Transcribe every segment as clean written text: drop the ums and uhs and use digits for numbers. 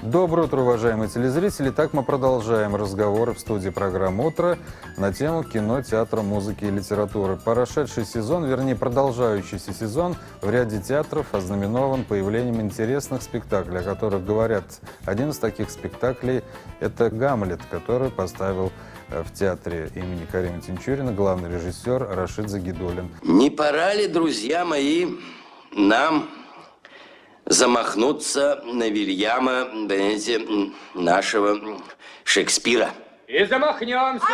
Доброе утро, уважаемые телезрители. Так мы продолжаем разговоры в студии программы «Утро» на тему кино, театра, музыки и литературы. Прошедший сезон, вернее продолжающийся сезон, в ряде театров ознаменован появлением интересных спектаклей, о которых говорят. Один из таких спектаклей – это «Гамлет», который поставил в театре имени Карима Тинчурина главный режиссер Рашид Загидуллин. Не пора ли, друзья мои, нам замахнуться на Вильяма, понимаете, нашего Шекспира? И замахнемся!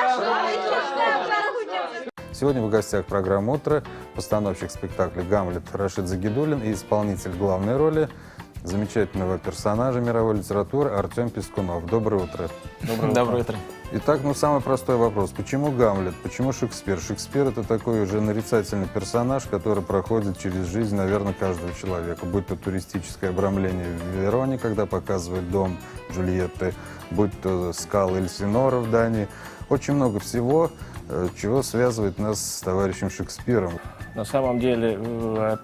Сегодня в гостях программы «Утро» постановщик спектакля «Гамлет» Рашид Загидуллин и исполнитель главной роли замечательного персонажа мировой литературы Артем Пискунов. Доброе утро. Доброе утро. Итак, самый простой вопрос. Почему Гамлет? Почему Шекспир? Шекспир – это такой уже нарицательный персонаж, который проходит через жизнь, наверное, каждого человека. Будь то туристическое обрамление в Вероне, когда показывают дом Джульетты, будь то скалы Эльсинора в Дании. Очень много всего, чего связывает нас с товарищем Шекспиром. На самом деле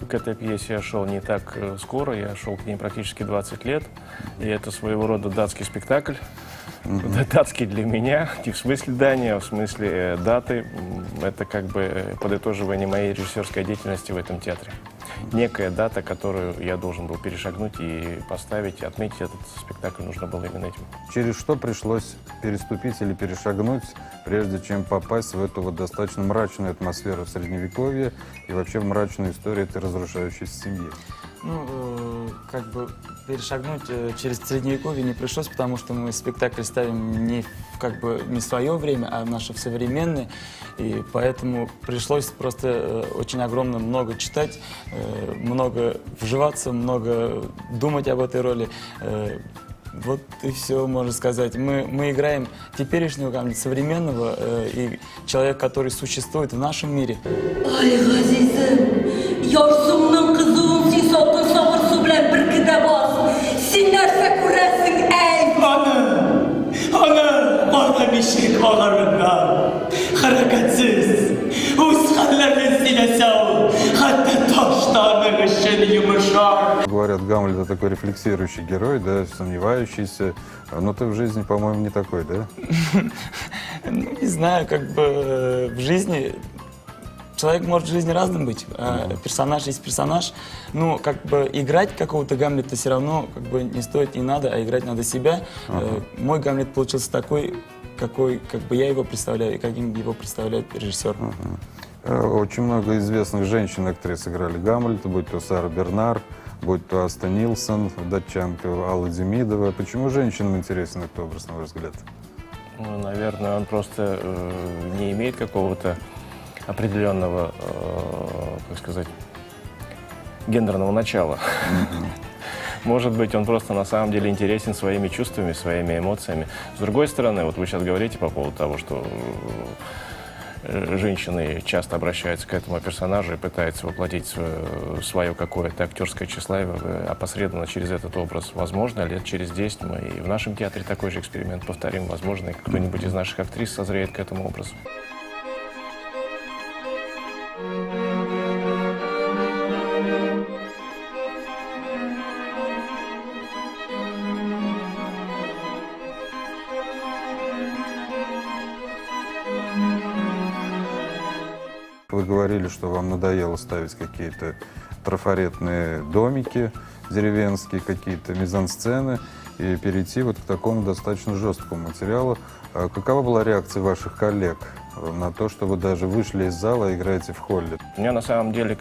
к этой пьесе я шел не так скоро, я шел к ней практически 20 лет. И это своего рода датский спектакль. Датский для меня, не в смысле Дания, а в смысле даты. Это как бы подытоживание моей режиссерской деятельности в этом театре. Некая дата, которую я должен был перешагнуть и поставить, отметить этот спектакль нужно было именно этим. Через что пришлось переступить или перешагнуть, прежде чем попасть в эту вот достаточно мрачную атмосферу Средневековья и вообще в мрачную историю этой разрушающейся семьи? Как бы перешагнуть через Средневековье не пришлось, потому что мы спектакль ставим не в свое время, а в наше современное. И поэтому пришлось просто очень огромно много читать, много вживаться, много думать об этой роли. Вот и все, можно сказать. Мы играем теперешнего Гамлета, современного, и человека, который существует в нашем мире. Ay Azizim, yorsumның kızığın sis altın sabırsı bilen bir kide bas. Sinlerse kuresin ey. Ana, orada bir şey bağlarından. Harakatsiz, uskalların sinesi ol. Hatta taştanın ışını yumuşar. Говорят, Гамлет – это такой рефлексирующий герой, да, сомневающийся. Но ты в жизни, по-моему, не такой, да? Не знаю, в жизни... Человек может в жизни разным быть, персонаж есть персонаж. Играть какого-то Гамлета все равно не стоит, не надо, а играть надо себя. Мой Гамлет получился такой, какой я его представляю, и каким его представляет режиссер. Очень много известных женщин-актрис играли Гамлета, будь то Сара Бернар, будь то Аста Нилсон, датчанка Алла Демидова. Почему женщинам интересен этот образ, на ваш взгляд? Наверное, он просто не имеет какого-то определенного, гендерного начала. Может быть, он просто на самом деле интересен своими чувствами, своими эмоциями. С другой стороны, вот вы сейчас говорите по поводу того, что женщины часто обращаются к этому персонажу и пытаются воплотить свое какое-то актерское тщеславие опосредованно через этот образ. Возможно, лет через 10 мы и в нашем театре такой же эксперимент повторим. Возможно, и кто-нибудь из наших актрис созреет к этому образу. Вы говорили, что вам надоело ставить какие-то трафаретные домики деревенские, какие-то мизансцены, и перейти вот к такому достаточно жесткому материалу. Какова была реакция ваших коллег на то, что вы даже вышли из зала и играете в холле? Меня на самом деле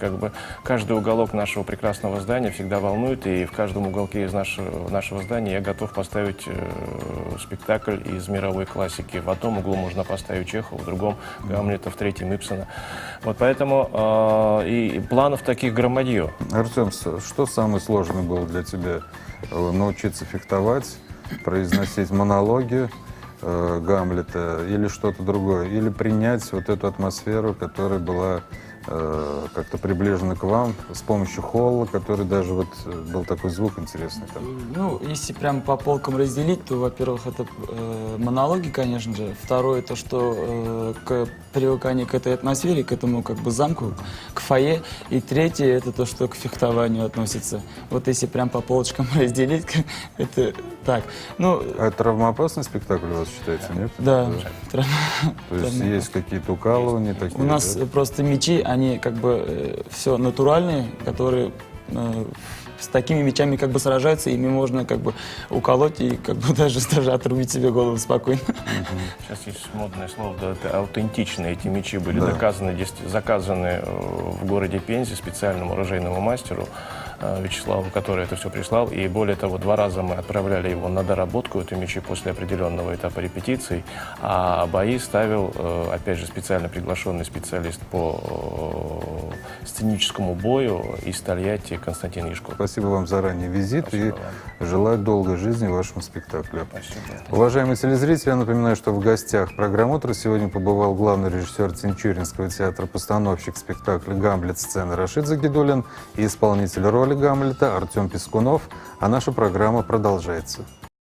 каждый уголок нашего прекрасного здания всегда волнует, и в каждом уголке из нашего здания я готов поставить спектакль из мировой классики. В одном углу можно поставить Чехова, в другом Гамлета, в третьем Ипсона. Вот поэтому и планов таких громадье. Артем, что самое сложное было для тебя? Научиться фехтовать, произносить монологи Гамлета или что-то другое? Или принять вот эту атмосферу, которая была как-то приближена к вам с помощью холла, который даже был такой звук интересный там? Если прям по полкам разделить, то, во-первых, это монологи, конечно же. Второе, то, что к привыканию к этой атмосфере, к этому замку, к фойе. И третье, это то, что к фехтованию относится. Вот если прям по полочкам разделить, это Так, ну, А травмоопасный спектакль у вас считается, нет? да. То есть есть какие-то укалывания такие? У нас да? просто мечи, они как бы все натуральные, которые с такими мечами как бы сражаются, ими можно как бы уколоть и как бы даже отрубить себе голову спокойно. Сейчас есть модное слово, да, это аутентичные. Эти мечи были Да. заказаны в городе Пензе специальному оружейному мастеру Вячеславу, который это все прислал. И более того, 2 раза мы отправляли его на доработку, эту мечи, после определенного этапа репетиций. А бои ставил, опять же, специально приглашенный специалист по сценическому бою из Тольятти Константин Яшков. Спасибо вам за ранний визит Спасибо и желаю долгой жизни вашему спектаклю. Спасибо. Уважаемые телезрители, я напоминаю, что в гостях программы «Утро» сегодня побывал главный режиссер Тинчуринского театра, постановщик спектакля «Гамлет» сцены Рашид Загидуллин и исполнитель роли Гамлета Артем Пискунов. А наша программа продолжается.